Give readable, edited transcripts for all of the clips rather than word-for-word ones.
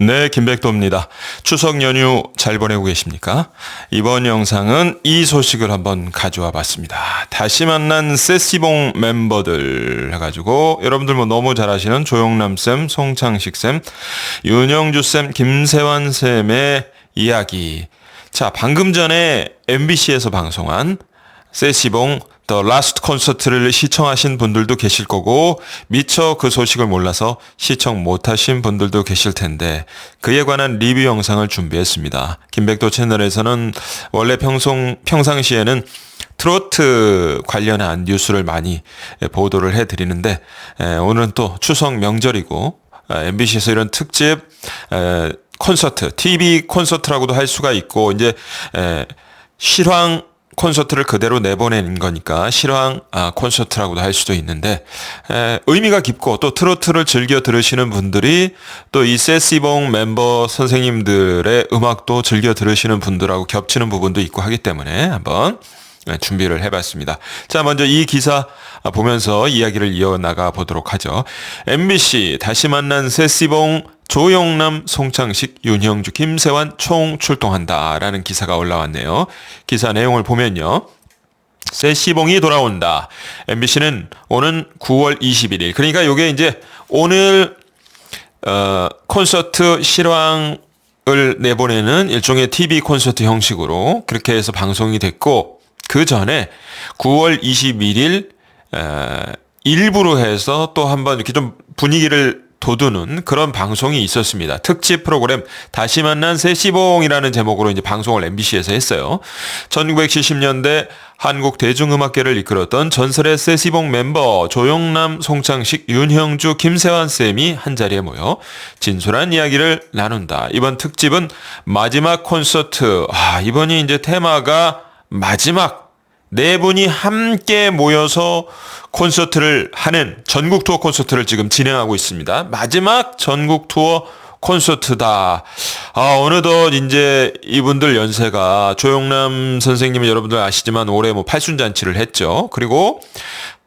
네, 김백도입니다. 추석 연휴 잘 보내고 계십니까? 이번 영상은 이 소식을 한번 가져와 봤습니다. 다시 만난 세시봉 멤버들 해가지고 여러분들 뭐 너무 잘 아시는 조영남쌤, 송창식쌤, 윤영주쌤, 김세환쌤의 이야기. 자, 방금 전에 MBC에서 방송한 세시봉 더 라스트 콘서트를 시청하신 분들도 계실 거고 미처 그 소식을 몰라서 시청 못하신 분들도 계실 텐데 그에 관한 리뷰 영상을 준비했습니다. 김백도 채널에서는 원래 평상시에는 트로트 관련한 뉴스를 많이 보도를 해드리는데 오늘은 또 추석 명절이고 MBC에서 이런 특집 콘서트, TV 콘서트라고도 할 수가 있고 이제 실황 콘서트를 그대로 내보낸 거니까 실황 콘서트라고도 할 수도 있는데 의미가 깊고 또 트로트를 즐겨 들으시는 분들이 또 이 세시봉 멤버 선생님들의 음악도 즐겨 들으시는 분들하고 겹치는 부분도 있고 하기 때문에 한번 준비를 해봤습니다. 자, 먼저 이 기사 보면서 이야기를 이어나가 보도록 하죠. MBC 다시 만난 세시봉 조영남, 송창식, 윤형주, 김세환 총 출동한다라는 기사가 올라왔네요. 기사 내용을 보면요. 세시봉이 돌아온다. MBC는 오는 9월 21일. 그러니까 이게 이제 오늘 콘서트 실황을 내보내는 일종의 TV 콘서트 형식으로 그렇게 해서 방송이 됐고 그 전에 9월 21일 일부로 해서 또 한번 이렇게 좀 분위기를 돋우는 그런 방송이 있었습니다. 특집 프로그램 다시 만난 세시봉이라는 제목으로 이제 방송을 MBC에서 했어요. 1970년대 한국 대중음악계를 이끌었던 전설의 세시봉 멤버 조영남, 송창식, 윤형주, 김세환 쌤이 한자리에 모여 진솔한 이야기를 나눈다. 이번 특집은 마지막 콘서트. 이번이 이제 테마가 마지막 네 분이 함께 모여서 콘서트를 하는 전국 투어 콘서트를 지금 진행하고 있습니다. 마지막 전국 투어 콘서트다. 어느덧 이제 이분들 연세가 조영남 선생님은 여러분들 아시지만 올해 뭐 팔순잔치를 했죠. 그리고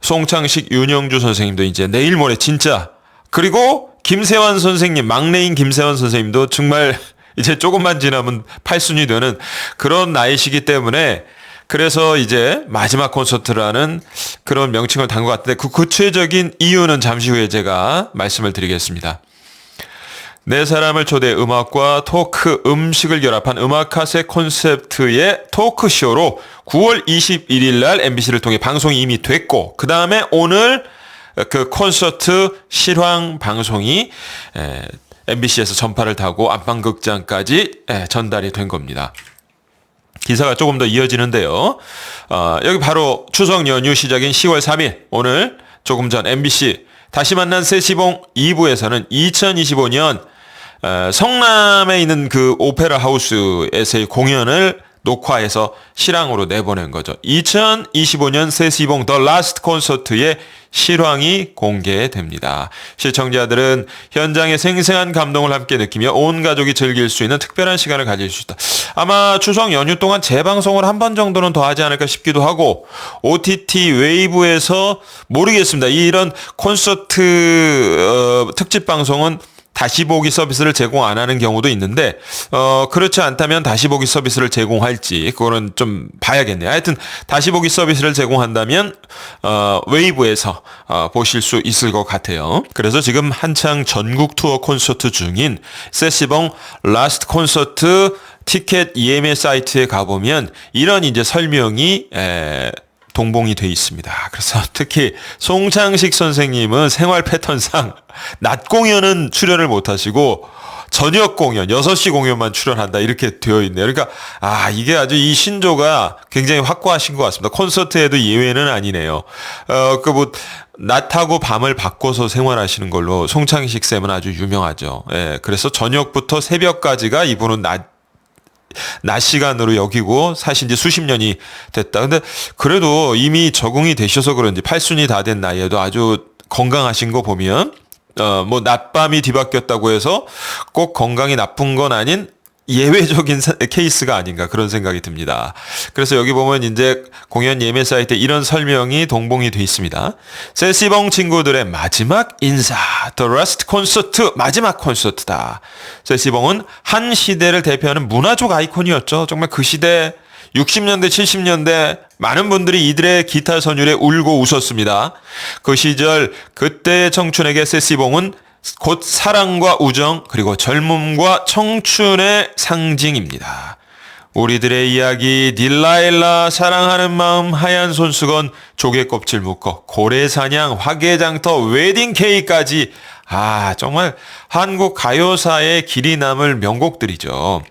송창식, 윤영주 선생님도 이제 내일 모레 진짜. 그리고 김세환 선생님, 막내인 김세환 선생님도 정말 이제 조금만 지나면 팔순이 되는 그런 나이시기 때문에 그래서 이제 마지막 콘서트라는 그런 명칭을 단 것 같은데 그 구체적인 이유는 잠시 후에 제가 말씀을 드리겠습니다. 네 사람을 초대 음악과 토크, 음식을 결합한 음악카세 콘셉트의 토크쇼로 9월 21일 날 MBC를 통해 방송이 이미 됐고 그 다음에 오늘 그 콘서트 실황 방송이 MBC에서 전파를 타고 안방극장까지 전달이 된 겁니다. 기사가 조금 더 이어지는데요. 여기 바로 추석 연휴 시작인 10월 3일 오늘 조금 전 MBC 다시 만난 세시봉 2부에서는 2025년 성남에 있는 그 오페라 하우스에서의 공연을 녹화해서 실황으로 내보낸 거죠. 2025년 세시봉 더 라스트 콘서트의 실황이 공개됩니다. 시청자들은 현장의 생생한 감동을 함께 느끼며 온 가족이 즐길 수 있는 특별한 시간을 가질 수 있다. 아마 추석 연휴 동안 재방송을 한 번 정도는 더 하지 않을까 싶기도 하고 OTT 웨이브에서 모르겠습니다. 이런 콘서트 특집 방송은 다시 보기 서비스를 제공 안 하는 경우도 있는데 그렇지 않다면 다시 보기 서비스를 제공할지 그거는 좀 봐야겠네요. 하여튼 다시 보기 서비스를 제공한다면 웨이브에서 보실 수 있을 것 같아요. 그래서 지금 한창 전국 투어 콘서트 중인 세시봉 라스트 콘서트 티켓 예매 사이트에 가보면 이런 이제 설명이 동봉이 돼 있습니다. 그래서 특히 송창식 선생님은 생활 패턴상 낮 공연은 출연을 못 하시고 저녁 공연, 6시 공연만 출연한다 이렇게 되어 있네요. 그러니까 이게 아주 이 신조가 굉장히 확고하신 것 같습니다. 콘서트에도 예외는 아니네요. 낮하고 밤을 바꿔서 생활하시는 걸로 송창식 쌤은 아주 유명하죠. 그래서 저녁부터 새벽까지가 이분은 낮 시간으로 여기고 사실 이제 수십 년이 됐다. 근데 그래도 이미 적응이 되셔서 그런지 팔순이 다 된 나이에도 아주 건강하신 거 보면 뭐 낮밤이 뒤바뀌었다고 해서 꼭 건강이 나쁜 건 아닌 예외적인 케이스가 아닌가 그런 생각이 듭니다. 그래서 여기 보면 이제 공연 예매 사이트에 이런 설명이 동봉이 돼 있습니다. 세시봉 친구들의 마지막 인사, The Last Concert, 마지막 콘서트다. 세시봉은 한 시대를 대표하는 문화적 아이콘이었죠. 정말 그 시대 60년대, 70년대 많은 분들이 이들의 기타 선율에 울고 웃었습니다. 그 시절 그때의 청춘에게 세시봉은 곧 사랑과 우정 그리고 젊음과 청춘의 상징입니다. 우리들의 이야기 딜라일라 사랑하는 마음 하얀 손수건 조개 껍질 묶어 고래사냥 화개장터 웨딩 케이크까지 정말 한국 가요사의 길이 남을 명곡들이죠.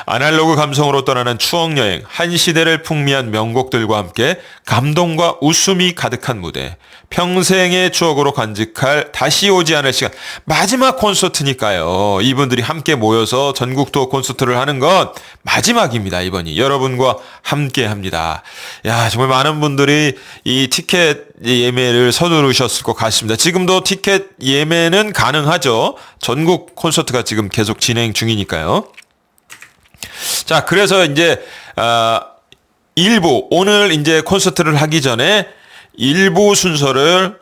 아날로그 감성으로 떠나는 추억여행, 한 시대를 풍미한 명곡들과 함께 감동과 웃음이 가득한 무대, 평생의 추억으로 간직할 다시 오지 않을 시간, 마지막 콘서트니까요. 이분들이 함께 모여서 전국 투어 콘서트를 하는 건 마지막입니다. 이번이 여러분과 함께 합니다. 야, 정말 많은 분들이 이 티켓 예매를 서두르셨을 것 같습니다. 지금도 티켓 예매는 가능하죠. 전국 콘서트가 지금 계속 진행 중이니까요. 자, 그래서 이제 일부 오늘 이제 콘서트를 하기 전에 일부 순서를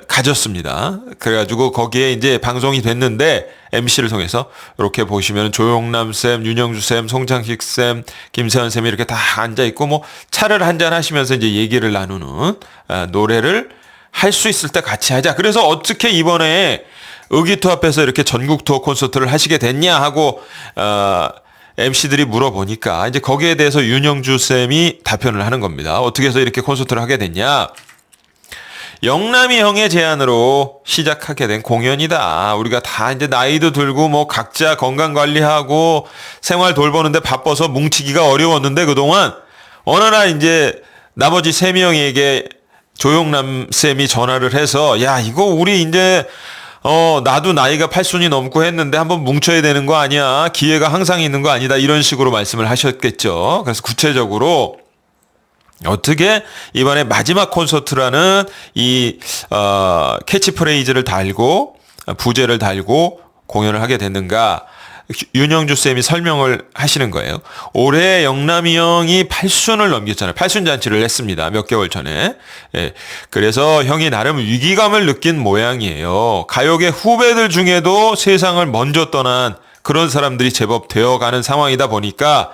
가졌습니다. 그래가지고 거기에 이제 방송이 됐는데 MC를 통해서 이렇게 보시면 조용남 쌤, 윤영주 쌤, 송창식 쌤, 김세현 쌤이 이렇게 다 앉아 있고 뭐 차를 한잔 하시면서 이제 얘기를 나누는 노래를 할 수 있을 때 같이 하자. 그래서 어떻게 이번에 의기투합해서 이렇게 전국 투어 콘서트를 하시게 됐냐 하고 MC들이 물어보니까 이제 거기에 대해서 윤영주 쌤이 답변을 하는 겁니다. 어떻게 해서 이렇게 콘서트를 하게 됐냐? 영남이 형의 제안으로 시작하게 된 공연이다. 우리가 다 이제 나이도 들고 뭐 각자 건강 관리하고 생활 돌보는데 바빠서 뭉치기가 어려웠는데 그동안 어느 날 이제 나머지 3명에게 조용남 쌤이 전화를 해서 야, 이거 우리 이제 나도 나이가 80이 넘고 했는데 한번 뭉쳐야 되는 거 아니야? 기회가 항상 있는 거 아니다. 이런 식으로 말씀을 하셨겠죠. 그래서 구체적으로 어떻게 이번에 마지막 콘서트라는 이 캐치프레이즈를 달고 부제를 달고 공연을 하게 됐는가? 윤영주 쌤이 설명을 하시는 거예요. 올해 영남이 형이 8순을 넘겼잖아요. 8순 잔치를 했습니다. 몇 개월 전에. 예. 그래서 형이 나름 위기감을 느낀 모양이에요. 가요계 후배들 중에도 세상을 먼저 떠난 그런 사람들이 제법 되어가는 상황이다 보니까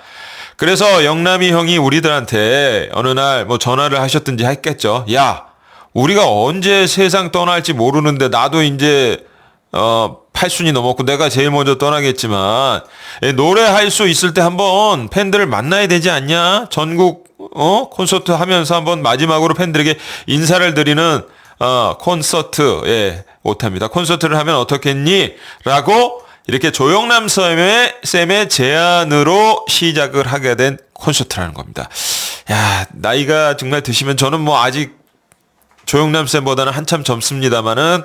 그래서 영남이 형이 우리들한테 어느 날 뭐 전화를 하셨든지 했겠죠. 야, 우리가 언제 세상 떠날지 모르는데 나도 이제 8순이 넘었고 내가 제일 먼저 떠나겠지만 노래할 수 있을 때 한번 팬들을 만나야 되지 않냐? 전국 콘서트 하면서 한번 마지막으로 팬들에게 인사를 드리는 콘서트 못합니다. 콘서트를 하면 어떻겠니? 라고 이렇게 조용남 쌤의 제안으로 시작을 하게 된 콘서트라는 겁니다. 야, 나이가 정말 드시면 저는 뭐 아직 조용남 쌤보다는 한참 젊습니다만은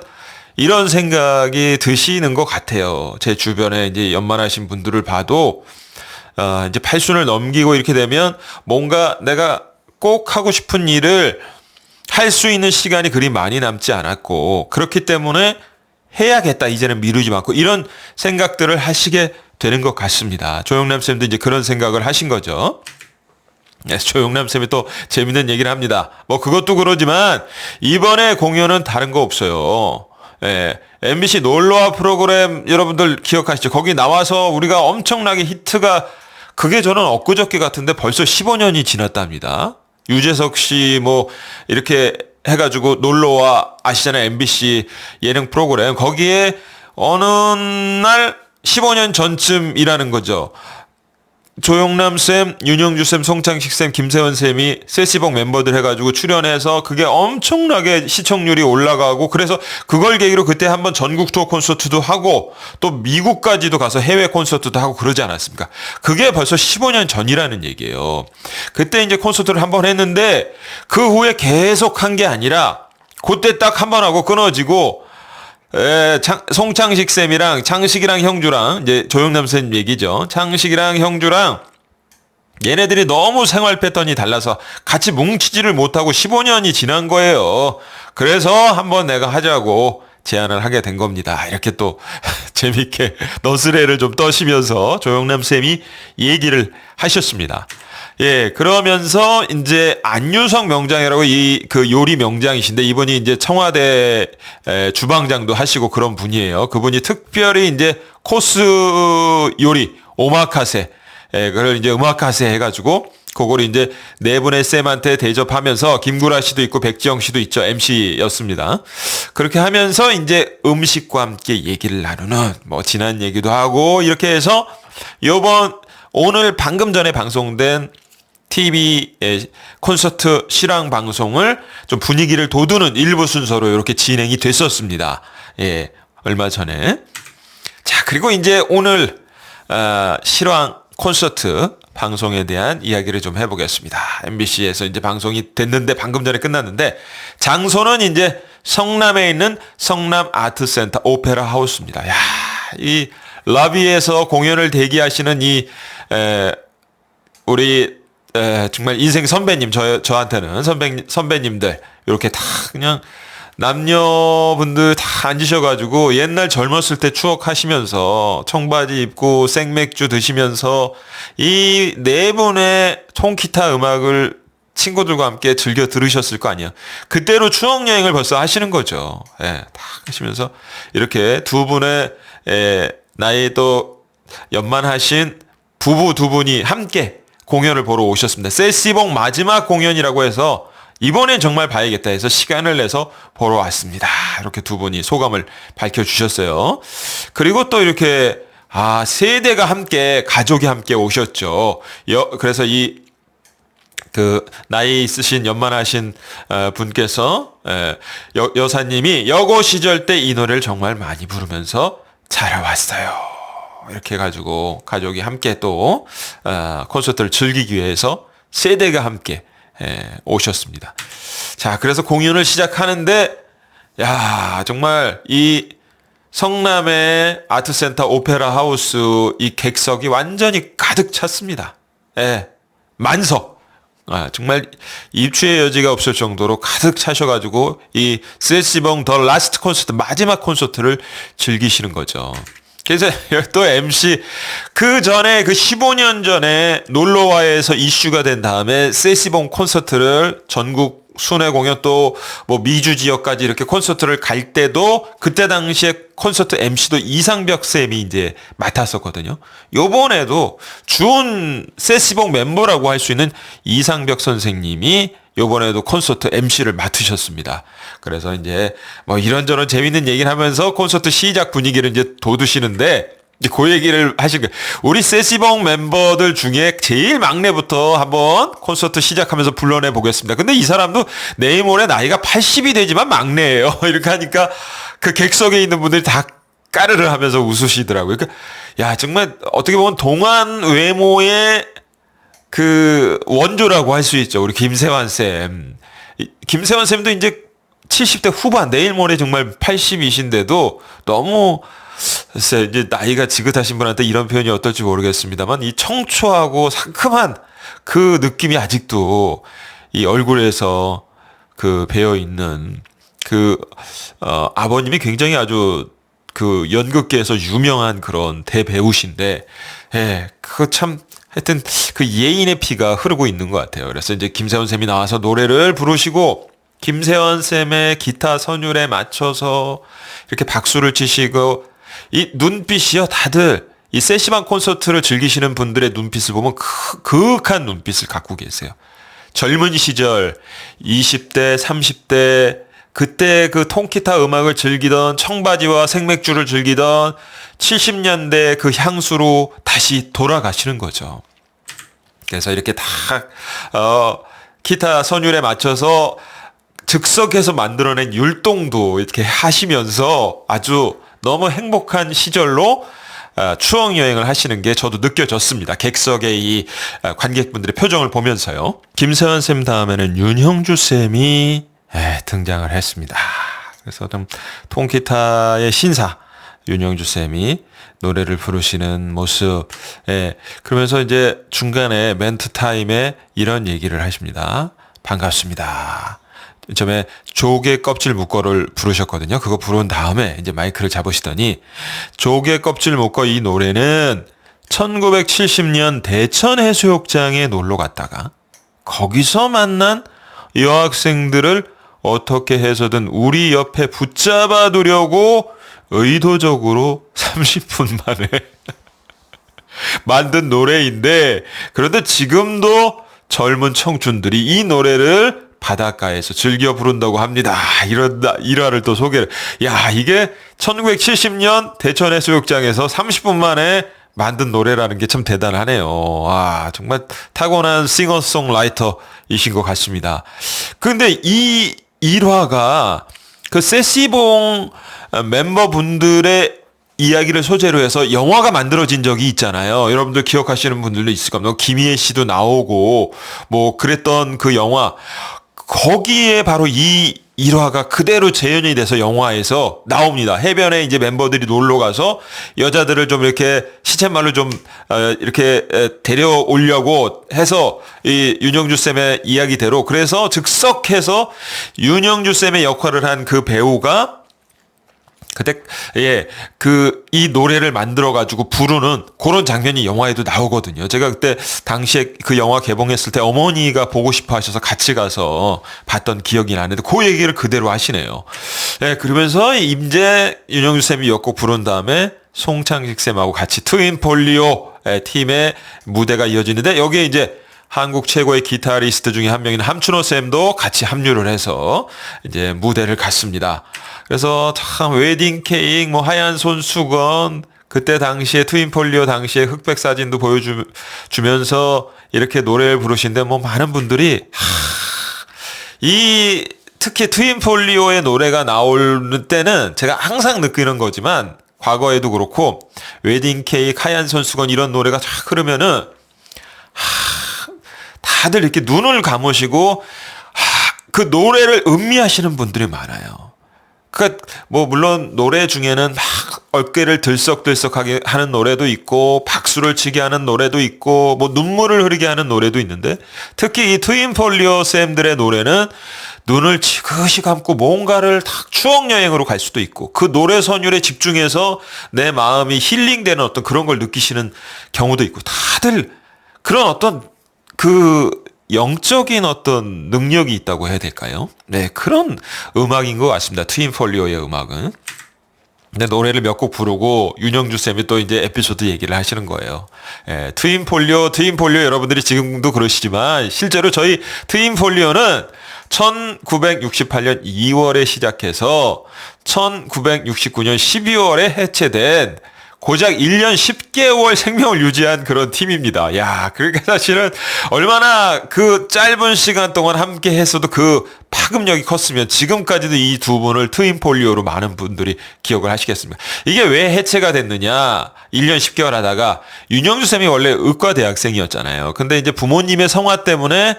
이런 생각이 드시는 것 같아요. 제 주변에 이제 연만하신 분들을 봐도, 이제 8순을 넘기고 이렇게 되면 뭔가 내가 꼭 하고 싶은 일을 할 수 있는 시간이 그리 많이 남지 않았고, 그렇기 때문에 해야겠다. 이제는 미루지 말고, 이런 생각들을 하시게 되는 것 같습니다. 조용남 쌤도 이제 그런 생각을 하신 거죠. 조용남 쌤이 또 재밌는 얘기를 합니다. 뭐 그것도 그러지만, 이번에 공연은 다른 거 없어요. MBC 놀러와 프로그램 여러분들 기억하시죠? 거기 나와서 우리가 엄청나게 히트가 그게 저는 엊그저께 같은데 벌써 15년이 지났답니다. 유재석 씨 뭐 이렇게 해가지고 놀러와 아시잖아요. MBC 예능 프로그램 거기에 어느 날 15년 전쯤이라는 거죠. 조용남 쌤, 윤영주 쌤, 송창식 쌤, 김세원 쌤이 세시봉 멤버들 해가지고 출연해서 그게 엄청나게 시청률이 올라가고 그래서 그걸 계기로 그때 한번 전국 투어 콘서트도 하고 또 미국까지도 가서 해외 콘서트도 하고 그러지 않았습니까? 그게 벌써 15년 전이라는 얘기예요. 그때 이제 콘서트를 한번 했는데 그 후에 계속 한 게 아니라 그때 딱 한 번 하고 끊어지고 송창식 쌤이랑 창식이랑 형주랑 이제 조용남 쌤 얘기죠. 창식이랑 형주랑 얘네들이 너무 생활 패턴이 달라서 같이 뭉치지를 못하고 15년이 지난 거예요. 그래서 한번 내가 하자고 제안을 하게 된 겁니다. 이렇게 또 재밌게 너스레를 좀 떠시면서 조영남 쌤이 얘기를 하셨습니다. 예, 그러면서 이제 안유성 명장이라고 그 요리 명장이신데 이분이 이제 청와대 주방장도 하시고 그런 분이에요. 그분이 특별히 이제 코스 요리 오마카세, 그걸 이제 오마카세 해가지고 그걸 이제 네 분의 쌤한테 대접하면서 김구라 씨도 있고 백지영 씨도 있죠. MC였습니다. 그렇게 하면서 이제 음식과 함께 얘기를 나누는 뭐 지난 얘기도 하고 이렇게 해서 오늘 방금 전에 방송된 TV 콘서트 실황 방송을 좀 분위기를 돋우는 일부 순서로 이렇게 진행이 됐었습니다. 예, 얼마 전에. 자, 그리고 이제 오늘 실황 콘서트 방송에 대한 이야기를 좀 해보겠습니다. MBC에서 이제 방송이 됐는데 방금 전에 끝났는데 장소는 이제 성남에 있는 성남 아트센터 오페라 하우스입니다. 야, 이 러비에서 공연을 대기하시는 우리 정말 인생 선배님 저한테는 선배님들 이렇게 다 그냥 남녀분들 다 앉으셔가지고 옛날 젊었을 때 추억하시면서 청바지 입고 생맥주 드시면서 이 네 분의 통기타 음악을 친구들과 함께 즐겨 들으셨을 거 아니에요. 그때로 추억 여행을 벌써 하시는 거죠. 예, 다 하시면서 이렇게 두 분의 나이도 연만하신 부부 두 분이 함께 공연을 보러 오셨습니다. 세시봉 마지막 공연이라고 해서 이번엔 정말 봐야겠다 해서 시간을 내서 보러 왔습니다. 이렇게 두 분이 소감을 밝혀주셨어요. 그리고 또 이렇게 세대가 함께 가족이 함께 오셨죠. 그래서 나이 있으신 연만하신 분께서 여사님이 여고 시절 때 이 노래를 정말 많이 부르면서 자라왔어요. 이렇게 해가지고 가족이 함께 또 콘서트를 즐기기 위해서 세대가 함께 오셨습니다. 자, 그래서 공연을 시작하는데 야, 정말 이 성남의 아트센터 오페라 하우스 이 객석이 완전히 가득 찼습니다. 예, 만석. 정말 입추의 여지가 없을 정도로 가득 차셔가지고 이 세시봉 더 라스트 콘서트 마지막 콘서트를 즐기시는 거죠. 그래서 또 MC 그 전에 그 15년 전에 놀러와에서 이슈가 된 다음에 세시봉 콘서트를 전국 순회 공연 또 뭐 미주 지역까지 이렇게 콘서트를 갈 때도 그때 당시에 콘서트 MC도 이상벽 쌤이 이제 맡았었거든요. 요번에도 준 세시봉 멤버라고 할 수 있는 이상벽 선생님이 요번에도 콘서트 MC를 맡으셨습니다. 그래서 이제 뭐 이런저런 재밌는 얘기를 하면서 콘서트 시작 분위기를 이제 돋우시는데 이제 그 얘기를 하신 거예요. 우리 세시봉 멤버들 중에 제일 막내부터 한번 콘서트 시작하면서 불러내 보겠습니다. 근데 이 사람도 내일 모레 나이가 80이 되지만 막내예요. 이렇게 하니까 그 객석에 있는 분들이 다 까르르 하면서 웃으시더라고요. 그러니까 야, 정말 어떻게 보면 동안 외모의 그 원조라고 할 수 있죠. 우리 김세환 쌤. 김세환 쌤도 이제 70대 후반, 내일 모레 정말 80이신데도 너무 글쎄 이제 나이가 지긋하신 분한테 이런 표현이 어떨지 모르겠습니다만 이 청초하고 상큼한 그 느낌이 아직도 이 얼굴에서 그 배어 있는 아버님이 굉장히 아주 그 연극계에서 유명한 그런 대배우신데, 예, 그거 참 하여튼 그 예인의 피가 흐르고 있는 것 같아요. 그래서 이제 김세원 쌤이 나와서 노래를 부르시고 김세원 쌤의 기타 선율에 맞춰서 이렇게 박수를 치시고 이 눈빛이요, 다들 이 세시방 콘서트를 즐기시는 분들의 눈빛을 보면 그윽한 눈빛을 갖고 계세요. 젊은 시절 20대, 30대 그때 그 통기타 음악을 즐기던 청바지와 생맥주를 즐기던 70년대 그 향수로 다시 돌아가시는 거죠. 그래서 이렇게 다 기타 선율에 맞춰서 즉석에서 만들어낸 율동도 이렇게 하시면서 아주 너무 행복한 시절로 추억 여행을 하시는 게 저도 느껴졌습니다. 객석의 이 관객분들의 표정을 보면서요. 김세환 쌤 다음에는 윤형주 쌤이 등장을 했습니다. 그래서 좀 통기타의 신사 윤형주 쌤이 노래를 부르시는 모습, 그러면서 이제 중간에 멘트 타임에 이런 얘기를 하십니다. 반갑습니다. 처음에 조개 껍질 묶어를 부르셨거든요. 그거 부른 다음에 이제 마이크를 잡으시더니 조개 껍질 묶어 이 노래는 1970년 대천 해수욕장에 놀러 갔다가 거기서 만난 여학생들을 어떻게 해서든 우리 옆에 붙잡아 두려고 의도적으로 30분 만에 만든 노래인데, 그런데 지금도 젊은 청춘들이 이 노래를 바닷가에서 즐겨 부른다고 합니다. 이런 일화를 또 소개를. 야, 이게 1970년 대천 해수욕장에서 30분 만에 만든 노래라는 게 참 대단하네요. 와, 정말 타고난 싱어송라이터이신 것 같습니다. 근데 이 일화가 그 세시봉 멤버분들의 이야기를 소재로 해서 영화가 만들어진 적이 있잖아요. 여러분들 기억하시는 분들도 있을 겁니다. 김희애 씨도 나오고 뭐 그랬던 그 영화, 거기에 바로 이 일화가 그대로 재현이 돼서 영화에서 나옵니다. 해변에 이제 멤버들이 놀러 가서 여자들을 좀 이렇게 시쳇말로 좀 이렇게 데려오려고 해서 이 윤영주 쌤의 이야기대로, 그래서 즉석해서 윤영주 쌤의 역할을 한 그 배우가 그때 이 노래를 만들어 가지고 부르는 그런 장면이 영화에도 나오거든요. 제가 그때 당시에 그 영화 개봉했을 때 어머니가 보고 싶어 하셔서 같이 가서 봤던 기억이 나는데 그 얘기를 그대로 하시네요. 그러면서 이제 윤영주 쌤이 역곡 부른 다음에 송창식 쌤하고 같이 트윈폴리오 팀의 무대가 이어지는데, 여기에 이제 한국 최고의 기타리스트 중에 한 명인 함춘호 쌤도 같이 합류를 해서 이제 무대를 갔습니다. 그래서 참 웨딩 케이크, 뭐 하얀 손수건, 그때 당시에 트윈폴리오 당시에 흑백 사진도 보여주면서 이렇게 노래를 부르신데, 뭐 많은 분들이 특히 트윈폴리오의 노래가 나올 때는 제가 항상 느끼는 거지만 과거에도 그렇고 웨딩 케이크, 하얀 손수건 이런 노래가 쫙 흐르면은 다들 이렇게 눈을 감으시고 그 노래를 음미하시는 분들이 많아요. 그러니까 뭐 물론 노래 중에는 막 어깨를 들썩들썩하게 하는 노래도 있고 박수를 치게 하는 노래도 있고 뭐 눈물을 흐르게 하는 노래도 있는데, 특히 이 트윈폴리오 쌤들의 노래는 눈을 지그시 감고 뭔가를 딱 추억 여행으로 갈 수도 있고 그 노래 선율에 집중해서 내 마음이 힐링되는 어떤 그런 걸 느끼시는 경우도 있고, 다들 그런 어떤 그 영적인 어떤 능력이 있다고 해야 될까요? 네, 그런 음악인 것 같습니다. 트윈폴리오의 음악은. 근데 노래를 몇 곡 부르고 윤영주 쌤이 또 이제 에피소드 얘기를 하시는 거예요. 트윈폴리오 여러분들이 지금도 그러시지만 실제로 저희 트윈폴리오는 1968년 2월에 시작해서 1969년 12월에 해체된 고작 1년 10개월 생명을 유지한 그런 팀입니다. 야, 그러니까 사실은 얼마나 그 짧은 시간 동안 함께 했어도 그 파급력이 컸으면 지금까지도 이 두 분을 트윈폴리오로 많은 분들이 기억을 하시겠습니다. 이게 왜 해체가 됐느냐? 1년 10개월 하다가 윤영주 쌤이 원래 의과대학생이었잖아요. 근데 이제 부모님의 성화 때문에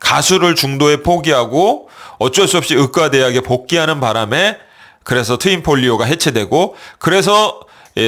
가수를 중도에 포기하고 어쩔 수 없이 의과대학에 복귀하는 바람에 그래서 트윈폴리오가 해체되고, 그래서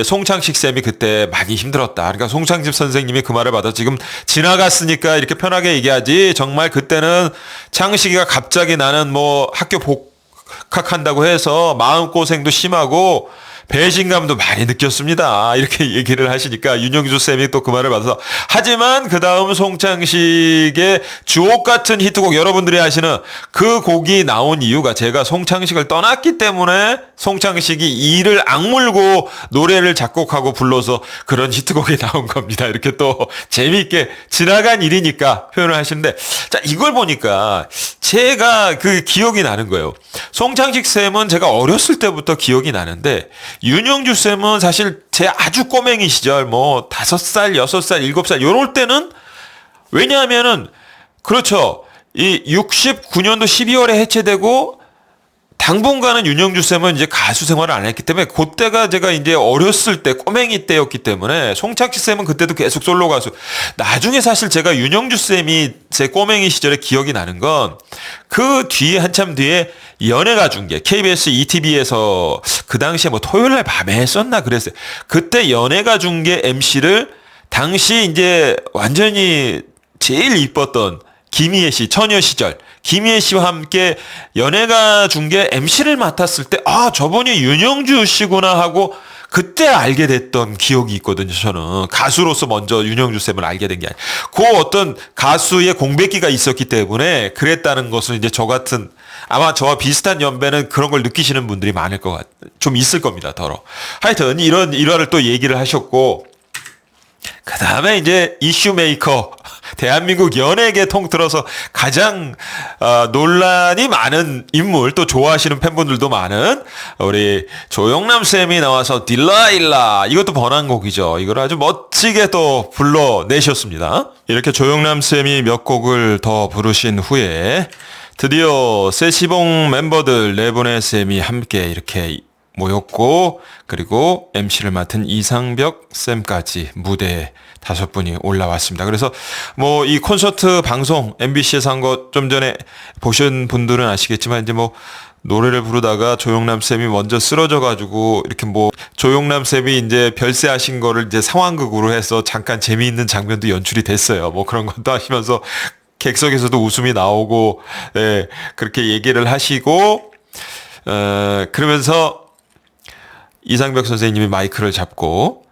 송창식 쌤이 그때 많이 힘들었다. 그러니까 송창식 선생님이 그 말을 받아 지금 지나갔으니까 이렇게 편하게 얘기하지, 정말 그때는 창식이가 갑자기 나는 뭐 학교 복학한다고 해서 마음고생도 심하고 배신감도 많이 느꼈습니다. 이렇게 얘기를 하시니까 윤영주 쌤이 또 그 말을 받아서, 하지만 그 다음 송창식의 주옥 같은 히트곡, 여러분들이 아시는 그 곡이 나온 이유가 제가 송창식을 떠났기 때문에 송창식이 이를 악물고 노래를 작곡하고 불러서 그런 히트곡이 나온 겁니다. 이렇게 또 재미있게 지나간 일이니까 표현을 하시는데, 자, 이걸 보니까 제가 그 기억이 나는 거예요. 송창식 쌤은 제가 어렸을 때부터 기억이 나는데, 윤영주 쌤은 사실 제 아주 꼬맹이 시절 뭐 5살, 6살, 7살 요럴 때는, 왜냐하면은 그렇죠. 이 69년도 12월에 해체되고 당분간은 윤영주 쌤은 이제 가수 생활을 안 했기 때문에 그때가 제가 이제 어렸을 때 꼬맹이 때였기 때문에, 송창식 쌤은 그때도 계속 솔로 가수. 나중에 사실 제가 윤영주 쌤이 제 꼬맹이 시절에 기억이 나는 건 그 뒤에 한참 뒤에 연예가 중계 KBS ETV에서 그 당시에 뭐 토요일 날 밤에 했었나 그랬어요. 그때 연예가 중계 MC를 당시 이제 완전히 제일 이뻤던 김희애 씨, 처녀 시절 김희애 씨와 함께 연예가 중계 MC를 맡았을 때 저분이 윤영주 씨구나 하고 그때 알게 됐던 기억이 있거든요. 저는 가수로서 먼저 윤영주 쌤을 알게 된 게 아니에요. 그 어떤 가수의 공백기가 있었기 때문에 그랬다는 것은 이제 저 같은 아마 저와 비슷한 연배는 그런 걸 느끼시는 분들이 많을 좀 있을 겁니다. 더러. 하여튼 이런 일화를 또 얘기를 하셨고, 그 다음에 이제 이슈 메이커, 대한민국 연예계 통틀어서 가장 논란이 많은 인물, 또 좋아하시는 팬분들도 많은 우리 조영남 쌤이 나와서 딜라일라, 이것도 번안곡이죠. 이걸 아주 멋지게 또 불러내셨습니다. 이렇게 조영남 쌤이 몇 곡을 더 부르신 후에 드디어 세시봉 멤버들 네 분의 쌤이 함께 이렇게 모였고, 그리고 MC를 맡은 이상벽 쌤까지 무대에 5분이 올라왔습니다. 그래서 뭐 이 콘서트 방송 MBC에서 한 거 좀 전에 보신 분들은 아시겠지만, 이제 뭐 노래를 부르다가 조영남 쌤이 먼저 쓰러져가지고 이렇게 뭐 조영남 쌤이 이제 별세하신 거를 이제 상황극으로 해서 잠깐 재미있는 장면도 연출이 됐어요. 뭐 그런 것도 하시면서 객석에서도 웃음이 나오고, 그렇게 얘기를 하시고, 그러면서 이상벽 선생님이 마이크를 잡고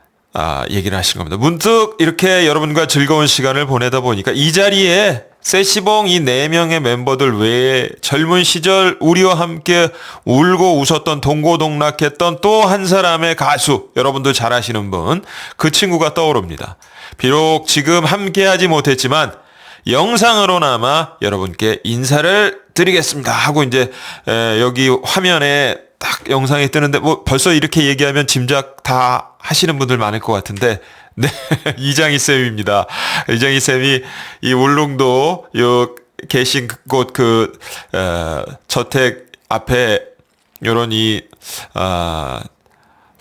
얘기를 하시는 겁니다. 문득 이렇게 여러분과 즐거운 시간을 보내다 보니까 이 자리에 세시봉 이 4명의 멤버들 외에 젊은 시절 우리와 함께 울고 웃었던, 동고동락했던 또 한 사람의 가수, 여러분들 잘 아시는 분, 그 친구가 떠오릅니다. 비록 지금 함께하지 못했지만 영상으로나마 여러분께 인사를 드리겠습니다 하고 이제 여기 화면에 딱 영상이 뜨는데, 뭐 벌써 이렇게 얘기하면 짐작 다 하시는 분들 많을 것 같은데, 네, 이장희 쌤입니다. 이장희 쌤이 이 울릉도 요 계신 곳 저택 앞에 요런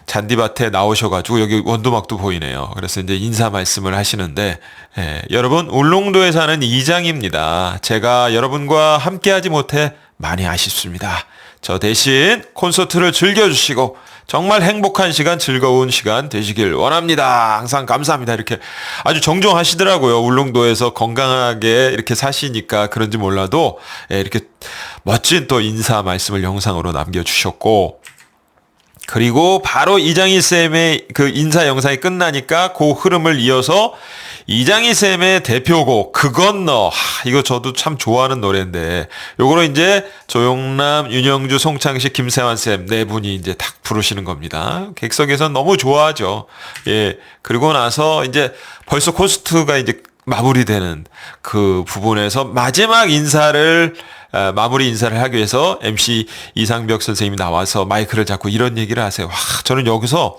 잔디밭에 나오셔가지고 여기 원두막도 보이네요. 그래서 이제 인사 말씀을 하시는데, 여러분, 울릉도에 사는 이장입니다. 제가 여러분과 함께하지 못해 많이 아쉽습니다. 저 대신 콘서트를 즐겨주시고 정말 행복한 시간, 즐거운 시간 되시길 원합니다. 항상 감사합니다. 이렇게 아주 정정하시더라고요. 울릉도에서 건강하게 이렇게 사시니까 그런지 몰라도 이렇게 멋진 또 인사 말씀을 영상으로 남겨주셨고, 그리고 바로 이장희 쌤의 그 인사 영상이 끝나니까 그 흐름을 이어서 이장희 쌤의 대표곡 그 건너, 이거 저도 참 좋아하는 노래인데, 요거로 이제 조영남, 윤영주, 송창식, 김세환 쌤 네 분이 이제 딱 부르시는 겁니다. 객석에서 너무 좋아하죠. 그리고 나서 이제 벌써 콘서트가 이제 마무리되는 그 부분에서 마지막 마무리 인사를 하기 위해서 MC 이상벽 선생님이 나와서 마이크를 잡고 이런 얘기를 하세요. 저는 여기서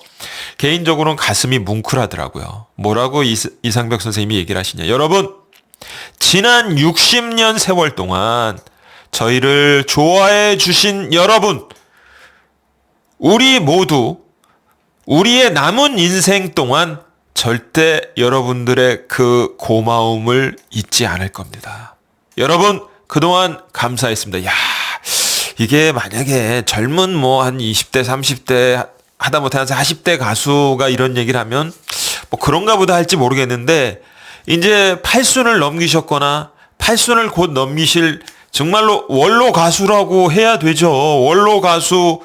개인적으로는 가슴이 뭉클하더라고요. 뭐라고 이상벽 선생님이 얘기를 하시냐. 여러분, 지난 60년 세월 동안 저희를 좋아해 주신 여러분, 우리 모두 우리의 남은 인생 동안 절대 여러분들의 그 고마움을 잊지 않을 겁니다. 여러분, 그동안 감사했습니다. 야, 이게 만약에 젊은 한 20대, 30대, 하다못해 한 40대 가수가 이런 얘기를 하면 뭐 그런가 보다 할지 모르겠는데, 이제 8순을 넘기셨거나 8순을 곧 넘기실 정말로 원로 가수라고 해야 되죠. 원로 가수,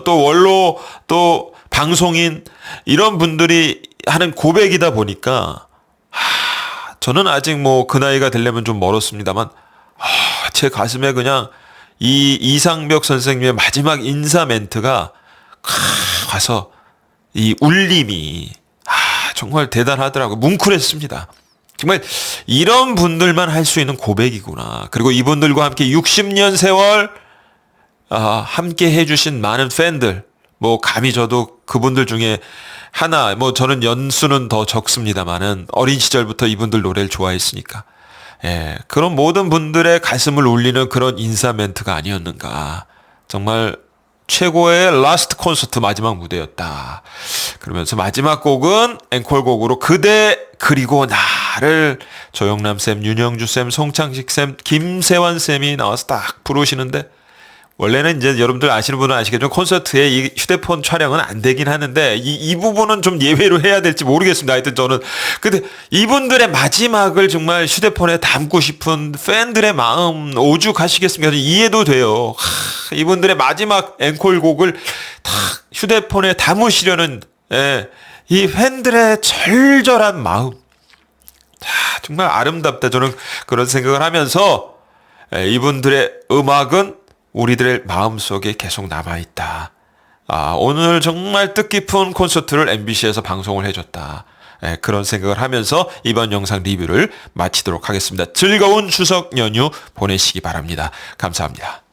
또 원로, 또 방송인, 이런 분들이 하는 고백이다 보니까 저는 아직 뭐 그 나이가 되려면 좀 멀었습니다만, 제 가슴에 그냥 이 이상벽 선생님의 마지막 인사 멘트가 와서 이 울림이 정말 대단하더라고요. 뭉클했습니다. 정말 이런 분들만 할 수 있는 고백이구나. 그리고 이분들과 함께 60년 세월 함께 해주신 많은 팬들, 뭐 감히 저도 그분들 중에 하나, 뭐 저는 연수는 더 적습니다만은 어린 시절부터 이분들 노래를 좋아했으니까, 그런 모든 분들의 가슴을 울리는 그런 인사 멘트가 아니었는가. 정말 최고의 라스트 콘서트 마지막 무대였다. 그러면서 마지막 곡은 앵콜곡으로 그대 그리고 나를 조영남 쌤, 윤영주 쌤, 송창식 쌤, 김세환 쌤이 나와서 딱 부르시는데, 원래는 이제 여러분들 아시는 분은 아시겠지만 콘서트에 이 휴대폰 촬영은 안 되긴 하는데 이 부분은 좀 예외로 해야 될지 모르겠습니다. 하여튼 저는 근데 이분들의 마지막을 정말 휴대폰에 담고 싶은 팬들의 마음 오죽하시겠습니까? 이해도 돼요. 이분들의 마지막 앵콜곡을 다 휴대폰에 담으시려는 이 팬들의 절절한 마음. 정말 아름답다. 저는 그런 생각을 하면서 이분들의 음악은 우리들의 마음속에 계속 남아있다. 오늘 정말 뜻깊은 콘서트를 MBC에서 방송을 해줬다. 그런 생각을 하면서 이번 영상 리뷰를 마치도록 하겠습니다. 즐거운 추석 연휴 보내시기 바랍니다. 감사합니다.